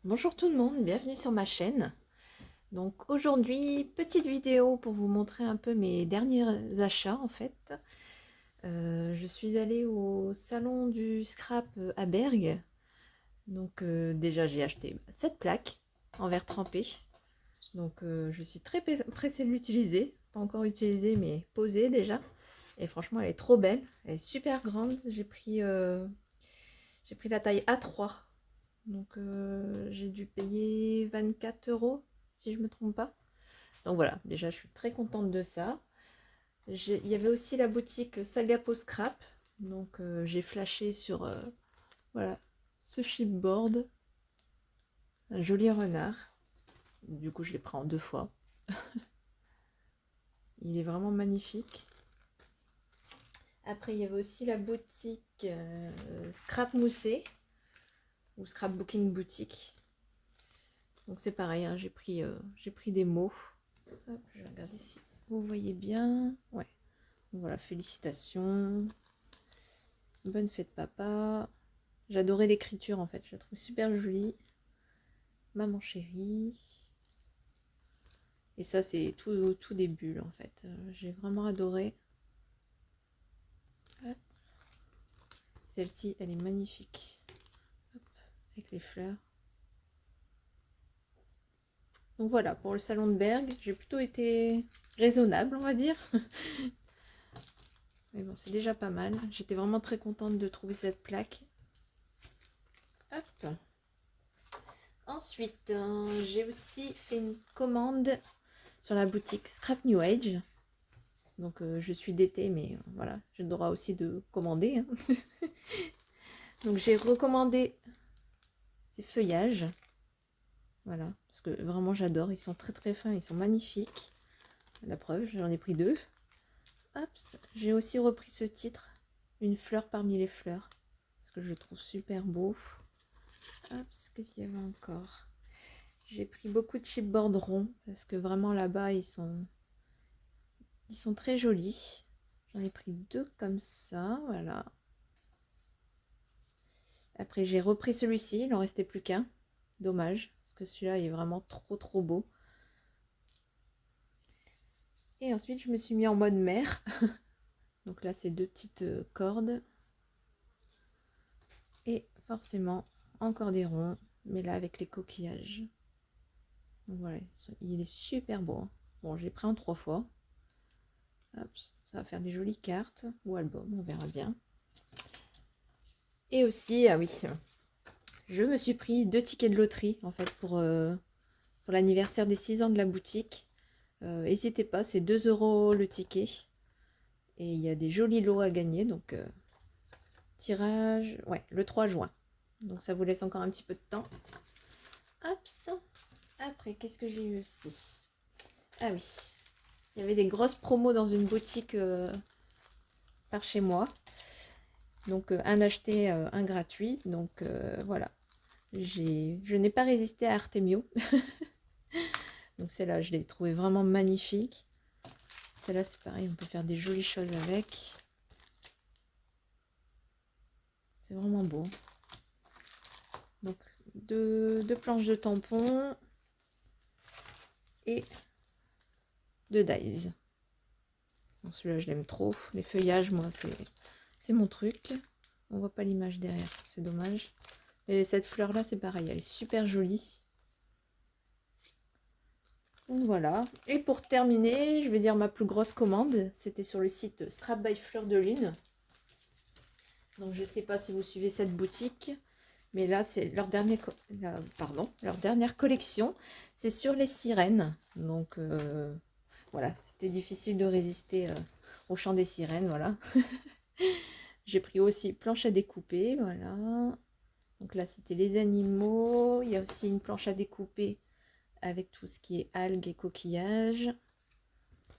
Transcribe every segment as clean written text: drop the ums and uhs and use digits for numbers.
Bonjour tout le monde, bienvenue sur ma chaîne. Donc aujourd'hui, petite vidéo pour vous montrer un peu mes derniers achats en fait. Je suis allée au salon du scrap à Bergue. Donc déjà j'ai acheté cette plaque en verre trempé. Donc je suis très pressée de l'utiliser. Pas encore utilisée mais posée déjà. Et franchement elle est trop belle, elle est super grande. J'ai pris la taille A3. Donc j'ai dû payer 24 euros si je ne me trompe pas. Donc voilà, déjà je suis très contente de ça. Il y avait aussi la boutique Sagapo Scrap. Donc j'ai flashé sur voilà, ce chipboard. Un joli renard. Du coup je l'ai pris en deux fois. Il est vraiment magnifique. Après il y avait aussi la boutique Scrap Moussé ou Scrapbooking Boutique. Donc c'est pareil, hein, j'ai pris des mots. Hop, je vais regarder si vous voyez bien. Ouais. Voilà, félicitations. Bonne fête papa. J'adorais l'écriture en fait, je la trouve super jolie. Maman chérie. Et ça c'est tout des bulles en fait. J'ai vraiment adoré. Celle-ci, elle est magnifique. Hop, avec les fleurs. Donc voilà, pour le salon de Bergue, j'ai plutôt été raisonnable, on va dire. Mais bon, c'est déjà pas mal. J'étais vraiment très contente de trouver cette plaque. Hop. Ensuite, j'ai aussi fait une commande sur la boutique Scrap New Age. Donc je suis d'été, mais voilà, j'ai le droit aussi de commander, hein. Donc j'ai recommandé ces feuillages. Voilà, parce que vraiment j'adore. Ils sont très très fins, ils sont magnifiques. La preuve, j'en ai pris deux. Hop, j'ai aussi repris ce titre, Une fleur parmi les fleurs, parce que je le trouve super beau. Hop, qu'est-ce qu'il y avait encore? J'ai pris beaucoup de chipboard ronds, parce que vraiment là-bas, ils sont très jolis. J'en ai pris deux comme ça, voilà. Après, j'ai repris celui-ci, il n'en restait plus qu'un. Dommage, parce que celui-là est vraiment trop trop beau. Et ensuite, je me suis mis en mode mer. Donc là, c'est deux petites cordes. Et forcément, encore des ronds, mais là avec les coquillages. Donc voilà, il est super beau, hein. Bon, je l'ai pris en trois fois. Hop, ça va faire des jolies cartes ou albums, on verra bien. Et aussi, ah oui, je me suis pris deux tickets de loterie en fait pour l'anniversaire des 6 ans de la boutique. N'hésitez pas, c'est 2 euros le ticket. Et il y a des jolis lots à gagner. Donc, tirage, ouais, le 3 juin. Donc, ça vous laisse encore un petit peu de temps. Hop, ça. Après, qu'est-ce que j'ai eu aussi? Ah oui, il y avait des grosses promos dans une boutique par chez moi. Donc, un acheté, un gratuit. Donc, voilà. Je n'ai pas résisté à Artemio. Donc, celle-là, je l'ai trouvée vraiment magnifique. Celle-là, c'est pareil, on peut faire des jolies choses avec. C'est vraiment beau. Donc, deux planches de tampons et deux dies. Bon, celui-là, je l'aime trop. Les feuillages, moi, c'est mon truc. On voit pas l'image derrière, c'est dommage. Et cette fleur-là, c'est pareil, elle est super jolie. Donc voilà. Et pour terminer, je vais dire ma plus grosse commande. C'était sur le site Scrap by Fleur de Lune. Donc, je sais pas si vous suivez cette boutique. Mais là, c'est leur leur dernière collection. C'est sur les sirènes. Donc, voilà, c'était difficile de résister au chant des sirènes, voilà. J'ai pris aussi planche à découper, voilà. Donc là, c'était les animaux. Il y a aussi une planche à découper avec tout ce qui est algues et coquillages.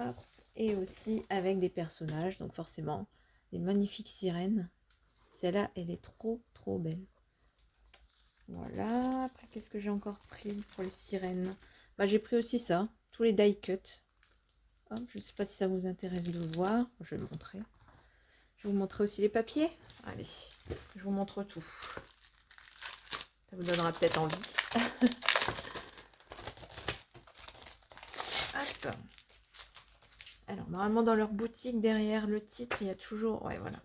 Hop. Et aussi avec des personnages, donc forcément, des magnifiques sirènes. Celle-là, elle est trop, trop belle. Voilà, après qu'est-ce que j'ai encore pris pour les sirènes? Bah, j'ai pris aussi ça, tous les die cut. Hop, je ne sais pas si ça vous intéresse de voir, je vais le montrer. Je vais vous montrer aussi les papiers. Allez, je vous montre tout. Ça vous donnera peut-être envie. Hop. Alors, normalement, dans leur boutique, derrière le titre, il y a toujours... Ouais, voilà.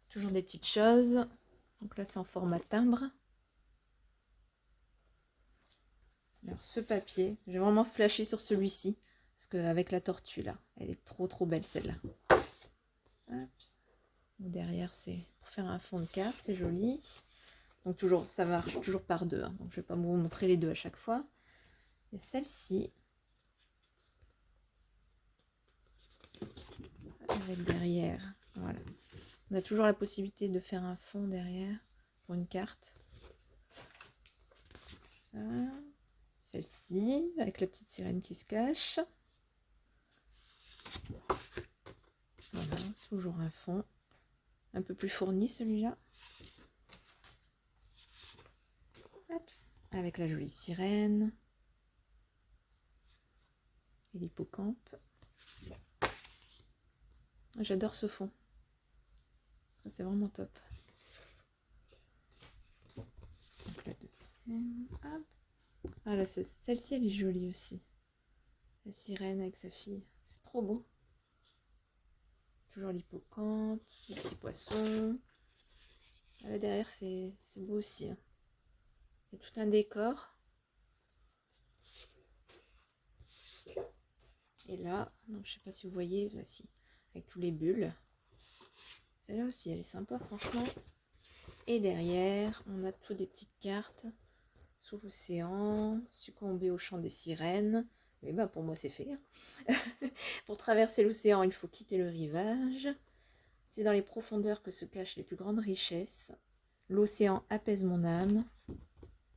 Toujours des petites choses. Donc là, c'est en format timbre. Alors, ce papier, j'ai vraiment flashé sur celui-ci. Parce qu'avec la tortue, là, elle est trop belle, celle-là. Derrière, c'est pour faire un fond de carte. C'est joli. Donc, toujours, ça marche toujours par deux. Hein. Donc, je ne vais pas vous montrer les deux à chaque fois. Il y a celle-ci. Avec derrière, voilà. On a toujours la possibilité de faire un fond derrière pour une carte. Ça. Celle-ci, avec la petite sirène qui se cache. Voilà, toujours un fond. Un peu plus fourni celui-là. Avec la jolie sirène. Et l'hippocampe. J'adore ce fond. C'est vraiment top. Donc la deuxième. Hop. Ah là, celle-ci, elle est jolie aussi. La sirène avec sa fille. C'est trop beau. Toujours l'hippocampe, les petits poissons. Ah, là derrière, c'est beau aussi. Hein. Il y a tout un décor. Et là, donc, je sais pas si vous voyez, là, si, avec tous les bulles. Celle-là aussi, elle est sympa, franchement. Et derrière, on a toutes des petites cartes. Sous l'océan, succomber au chant des sirènes. Mais bah, pour moi, c'est fait. Hein. Pour traverser l'océan, il faut quitter le rivage. C'est dans les profondeurs que se cachent les plus grandes richesses. L'océan apaise mon âme.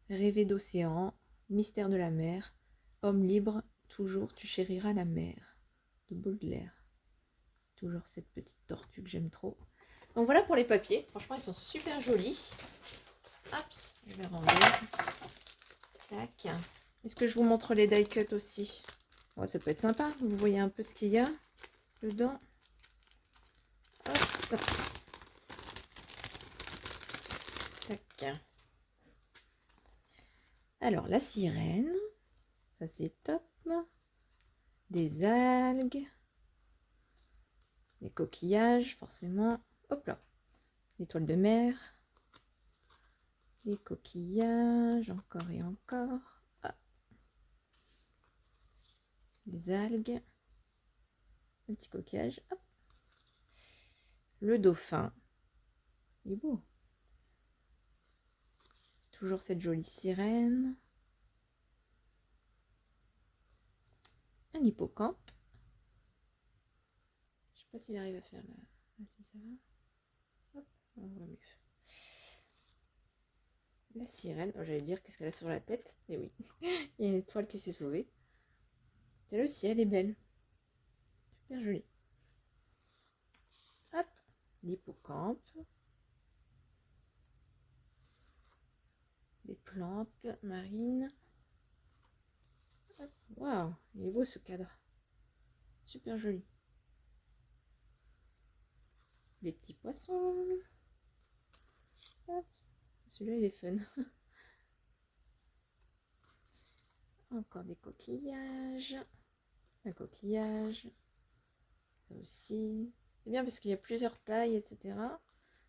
Rêver d'océan, mystère de la mer. Homme libre, toujours tu chériras la mer. De Baudelaire. Toujours cette petite tortue que j'aime trop. Donc voilà pour les papiers. Franchement, ils sont super jolis. Hop, je vais ranger. Tac. Est-ce que je vous montre les die cut aussi? Ouais, ça peut être sympa. Vous voyez un peu ce qu'il y a dedans. Hop. Tac. Alors, la sirène. Ça, c'est top. Des algues. Des coquillages, forcément. Hop là. Des toiles de mer. Des coquillages, encore et encore. Ah. Des algues. Un petit coquillage. Hop. Le dauphin. Il est beau. Toujours cette jolie sirène. Un hippocampe. Je sais pas s'il arrive à faire là. Ah, si ça va. Hop, on voit mieux. La sirène. Oh, j'allais dire qu'est-ce qu'elle a sur la tête. Et oui. Il y a une étoile qui s'est sauvée. Celle aussi, elle est belle. Super jolie. Hop. L'hippocampe. Des plantes marines. Waouh, il est beau ce cadre. Super joli. Des petits poissons. Celui-là, il est fun. Encore des coquillages. Un coquillage. Ça aussi. C'est bien parce qu'il y a plusieurs tailles, etc.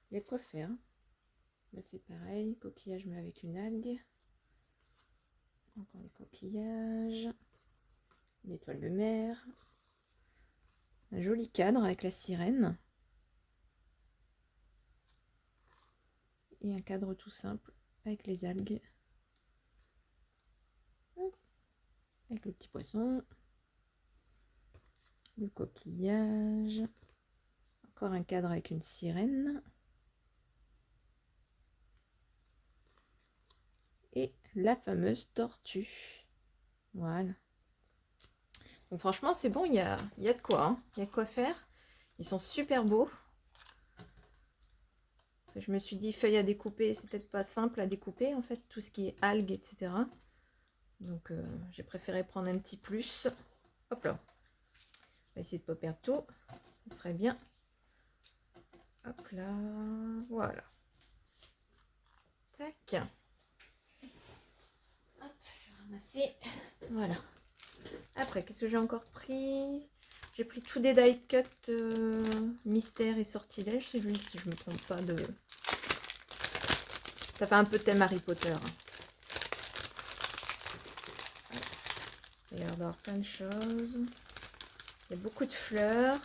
Il y a de quoi faire. Là, c'est pareil. Coquillage, mais avec une algue. Encore des coquillages. Une étoile de mer. Un joli cadre avec la sirène. Et un cadre tout simple avec les algues. Avec le petit poisson. Le coquillage. Encore un cadre avec une sirène. Et la fameuse tortue. Voilà. Donc franchement, c'est bon, il y a de quoi. Hein. Il y a de quoi faire. Ils sont super beaux. Je me suis dit, feuilles à découper, c'est peut-être pas simple à découper, en fait, tout ce qui est algues, etc. Donc, j'ai préféré prendre un petit plus. Hop là. On va essayer de ne pas perdre tout. Ce serait bien. Hop là. Voilà. Tac. Voilà. Après, qu'est-ce que j'ai encore pris? J'ai pris tous des die cut mystère et sortilège, si je me trompe pas de... Ça fait un peu thème Harry Potter. Il y a l'air d'avoir plein de choses. Il y a beaucoup de fleurs.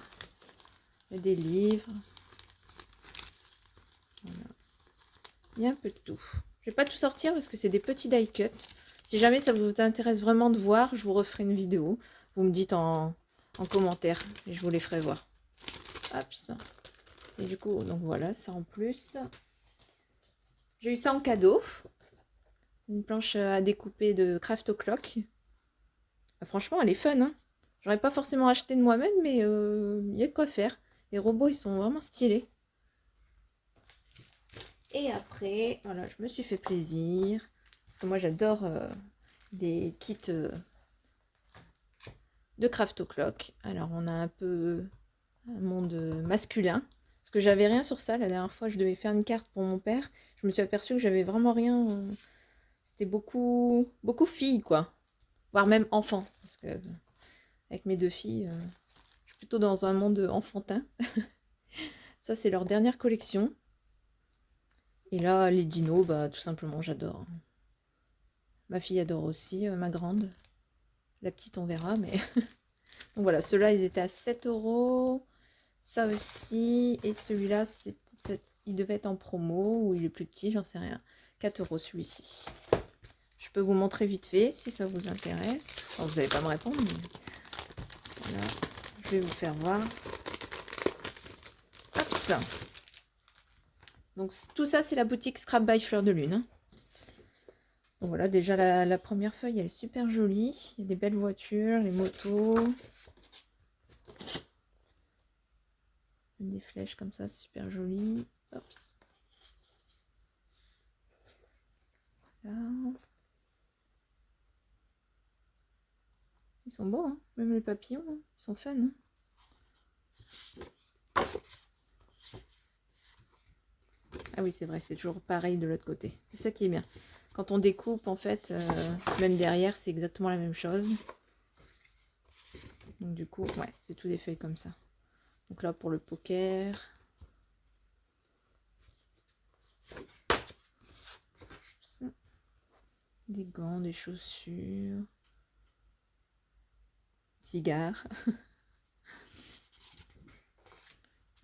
Il y a des livres. Voilà. Il y a un peu de tout. Je vais pas tout sortir parce que c'est des petits die cut. Si jamais ça vous intéresse vraiment de voir, je vous referai une vidéo. Vous me dites en commentaire et je vous les ferai voir. Hop, ça. Et du coup, donc voilà, ça en plus. J'ai eu ça en cadeau. Une planche à découper de Craft O'Clock. Franchement, elle est fun, hein. J'aurais pas forcément acheté de moi-même, mais il y a de quoi faire. Les robots, ils sont vraiment stylés. Et après, voilà, je me suis fait plaisir. Parce que moi, j'adore des kits de Craft O'Clock. Alors, on a un peu un monde masculin. Parce que j'avais rien sur ça. La dernière fois, je devais faire une carte pour mon père. Je me suis aperçue que j'avais vraiment rien. C'était beaucoup filles, quoi. Voire même enfants. Parce que avec mes deux filles, je suis plutôt dans un monde enfantin. Ça, c'est leur dernière collection. Et là, les dinos, bah, tout simplement, j'adore. Ma fille adore aussi, ma grande. La petite, on verra, mais... Donc voilà, ceux-là, ils étaient à 7 €. Ça aussi. Et celui-là, il devait être en promo, ou il est plus petit, j'en sais rien. 4 € celui-ci. Je peux vous montrer vite fait, si ça vous intéresse. Enfin, vous n'allez pas me répondre, mais... Voilà, je vais vous faire voir. Hop ça. Donc tout ça, c'est la boutique Scrap by Fleur de Lune. Hein. Donc voilà, déjà la première feuille, elle est super jolie. Il y a des belles voitures, les motos. Des flèches comme ça, c'est super joli. Hop. Voilà. Ils sont beaux, hein. Même les papillons, hein. Ils sont fun. Hein. Ah oui, c'est vrai, c'est toujours pareil de l'autre côté. C'est ça qui est bien. Quand on découpe, en fait, même derrière, c'est exactement la même chose. Donc du coup, ouais, c'est tous des feuilles comme ça. Donc là, pour le poker. Ça. Des gants, des chaussures. Cigares.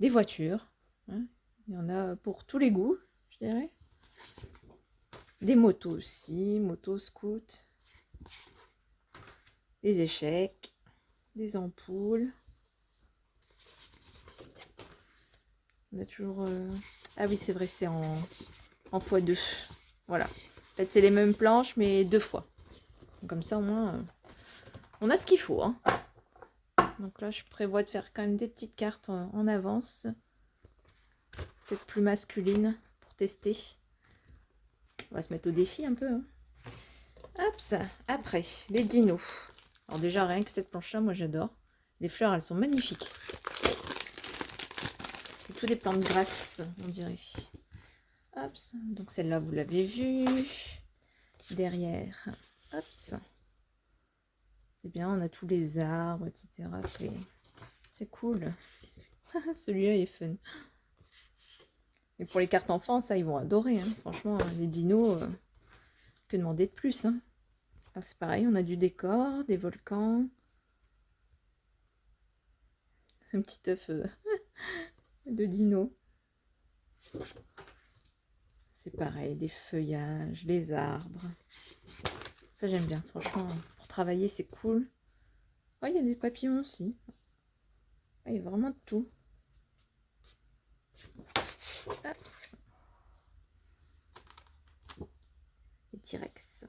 Des voitures. Hein. Il y en a pour tous les goûts, je dirais. Des motos aussi, motos, scouts. Des échecs. Des ampoules. On a toujours... Ah oui, c'est vrai, c'est en x2. Voilà. En fait, c'est les mêmes planches, mais 2 fois. Donc, comme ça, au moins, on a ce qu'il faut. Hein. Donc là, je prévois de faire quand même des petites cartes en avance. Peut-être plus masculines pour tester. On va se mettre au défi un peu. Hein. Hop, ça. Après, les dinos. Alors déjà, rien que cette planche-là, moi, j'adore. Les fleurs, elles sont magnifiques. C'est tout des plantes grasses, on dirait. Hop, donc celle-là, vous l'avez vue. Derrière, hop, c'est bien, on a tous les arbres, etc. C'est cool. Celui-là, il est fun. Et pour les cartes enfants, ça, ils vont adorer. Hein. Franchement, les dinos, que demander de plus hein. C'est pareil, on a du décor, des volcans. Un petit œuf de dino. C'est pareil, des feuillages, les arbres. Ça, j'aime bien. Franchement, pour travailler, c'est cool. Oh, il y a des papillons aussi. Oh, il y a vraiment de tout. Hop. Les T-Rex.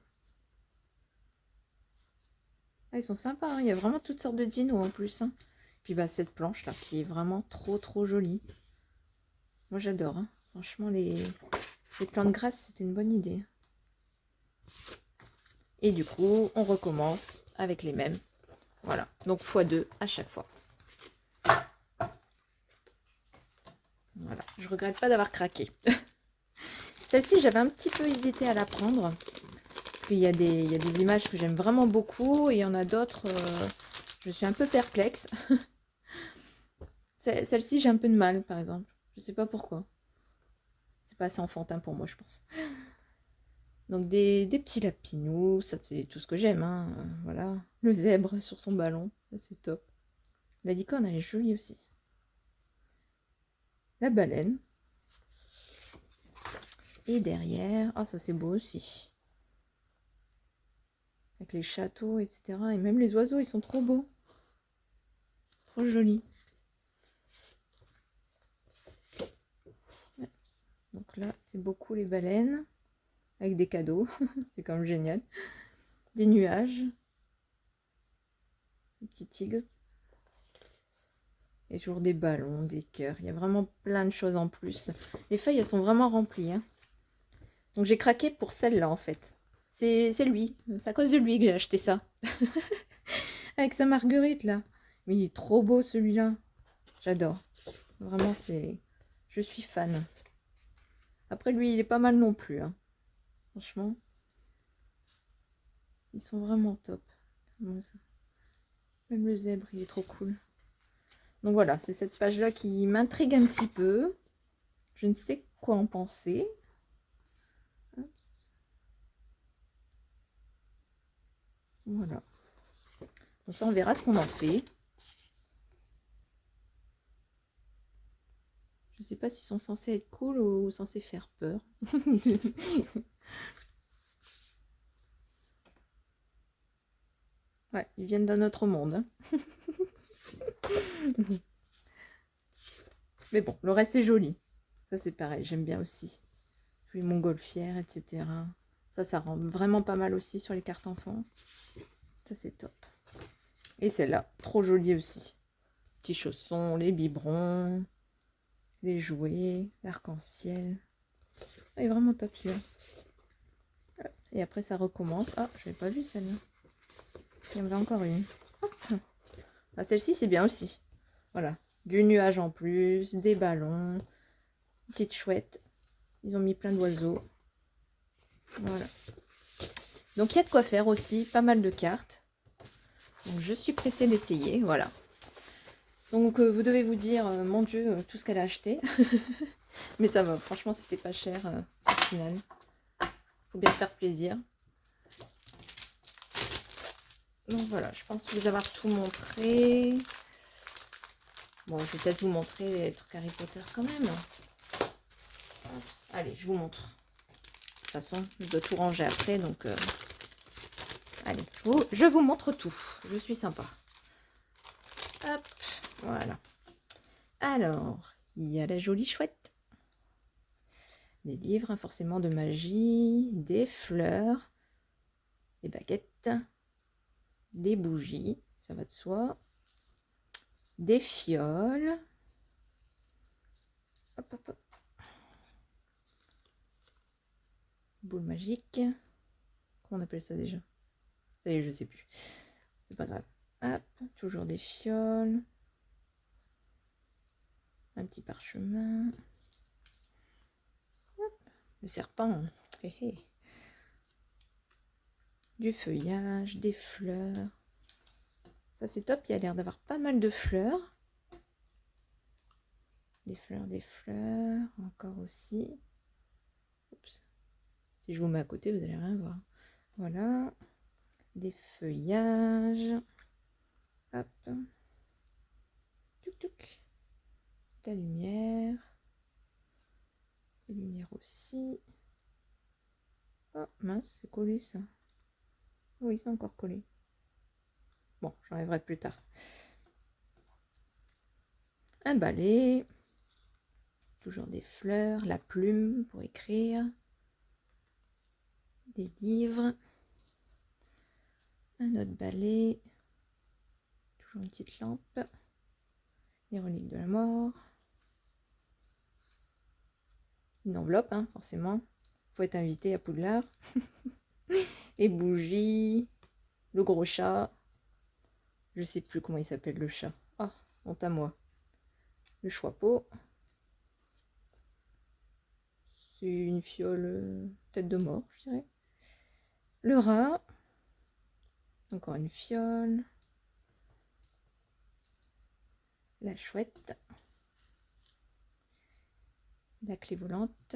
Ah, ils sont sympas. Hein. Il y a vraiment toutes sortes de dinos en plus. Hein. Puis bah, cette planche là qui est vraiment trop jolie. Moi, j'adore. Hein. Franchement, les plantes grasses, c'était une bonne idée. Et du coup, on recommence avec les mêmes. Voilà, donc x2 à chaque fois. Voilà, je regrette pas d'avoir craqué. Celle-ci, j'avais un petit peu hésité à la prendre. Parce qu'il il y a des images que j'aime vraiment beaucoup et il y en a d'autres, je suis un peu perplexe. Celle-ci, j'ai un peu de mal, par exemple. Je sais pas pourquoi. C'est pas assez enfantin pour moi, je pense. Donc des petits lapinous, ça c'est tout ce que j'aime, hein. Voilà. Le zèbre sur son ballon, ça c'est top. La licorne, elle est jolie aussi. La baleine. Et derrière, ah ça c'est beau aussi. Avec les châteaux, etc. Et même les oiseaux, ils sont trop beaux. Trop jolis. Donc là, c'est beaucoup les baleines. Avec des cadeaux. C'est quand même génial. Des nuages. Des petits tigres. Et toujours des ballons, des cœurs. Il y a vraiment plein de choses en plus. Les feuilles, elles sont vraiment remplies, hein. Donc j'ai craqué pour celle-là, en fait. C'est lui. C'est à cause de lui que j'ai acheté ça. Avec sa marguerite, là. Mais il est trop beau, celui-là. J'adore. Vraiment, c'est... Je suis fan. Après, lui, il est pas mal non plus, hein. Franchement. Ils sont vraiment top. Même le zèbre, il est trop cool. Donc voilà, c'est cette page-là qui m'intrigue un petit peu. Je ne sais quoi en penser. Voilà. Donc ça, on verra ce qu'on en fait. Je ne sais pas s'ils sont censés être cool ou censés faire peur. Ouais, ils viennent d'un autre monde, hein. Mais bon, le reste est joli. Ça, c'est pareil, j'aime bien aussi. Puis montgolfière, etc. Ça rend vraiment pas mal aussi sur les cartes enfants. Ça, c'est top. Et celle-là, trop jolie aussi. Petits chaussons, les biberons, les jouets, l'arc-en-ciel. Elle est vraiment top celui-là. Et après, ça recommence. Ah, je n'avais pas vu celle-là. Il y en avait encore une. Ah, celle-ci, c'est bien aussi. Voilà. Du nuage en plus, des ballons, une petite chouette. Ils ont mis plein d'oiseaux. Voilà. Donc, il y a de quoi faire aussi. Pas mal de cartes. Donc, je suis pressée d'essayer. Voilà. Donc, vous devez vous dire, mon Dieu, tout ce qu'elle a acheté. Mais ça va. Franchement, c'était pas cher au final. Faut bien se faire plaisir. Donc, voilà. Je pense vous avoir tout montré. Bon, je vais peut-être vous montrer les trucs Harry Potter quand même. Oups. Allez, je vous montre. De toute façon, je dois tout ranger après, donc... Allez, je vous montre tout. Je suis sympa. Hop, voilà. Alors, il y a la jolie chouette. Des livres, hein, forcément de magie, des fleurs, des baguettes, des bougies, ça va de soi, des fioles. Hop, hop, hop. Boule magique. Comment on appelle ça déjà? Ça y est, je sais plus. C'est pas grave. Hop, toujours des fioles. Un petit parchemin. Hop, le serpent. Hé, hé. Du feuillage, des fleurs. Ça c'est top, il y a l'air d'avoir pas mal de fleurs. Des fleurs, encore aussi. Oups. Si je vous mets à côté, vous allez rien voir. Voilà. Des feuillages. Hop. Tuc, tuc. La lumière. La lumière aussi. Oh mince, c'est collé ça. Oui, c'est encore collé. Bon, j'enlèverai plus tard. Un balai. Toujours des fleurs. La plume pour écrire. Des livres. Un autre balai. Toujours une petite lampe. Les reliques de la mort. Une enveloppe, hein, forcément. Faut être invité à Poudlard. Les bougies. Le gros chat. Je sais plus comment il s'appelle le chat. Ah, honte à moi. Le choix-peau. C'est une fiole tête de mort, je dirais. Le rat. Encore une fiole. La chouette. La clé volante.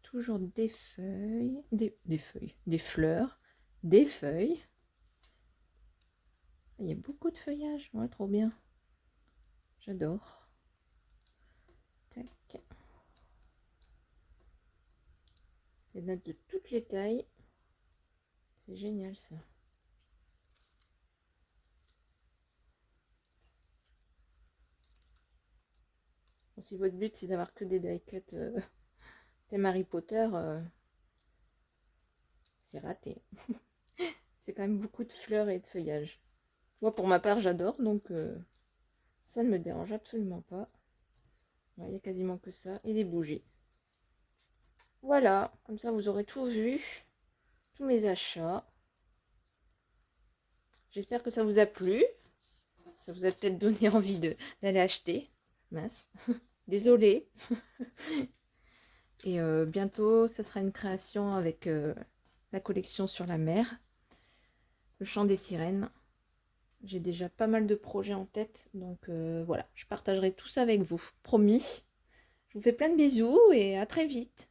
Toujours des feuilles. Des feuilles. Des fleurs. Des feuilles. Il y a beaucoup de feuillage. Ouais, trop bien. J'adore. Tac. Les notes de toutes les tailles. C'est génial ça. Bon, si votre but c'est d'avoir que des die-cut thème Harry Potter, c'est raté. C'est quand même beaucoup de fleurs et de feuillage. Moi pour ma part j'adore, donc ça ne me dérange absolument pas. Il n'y a quasiment que ça. Et des bougies. Voilà, comme ça vous aurez tout vu. Tous mes achats. J'espère que ça vous a plu. Ça vous a peut-être donné envie d'aller acheter. Mince. Désolée. Et bientôt, ça sera une création avec la collection sur la mer. Le chant des sirènes. J'ai déjà pas mal de projets en tête. Donc voilà, je partagerai tout ça avec vous. Promis. Je vous fais plein de bisous et à très vite.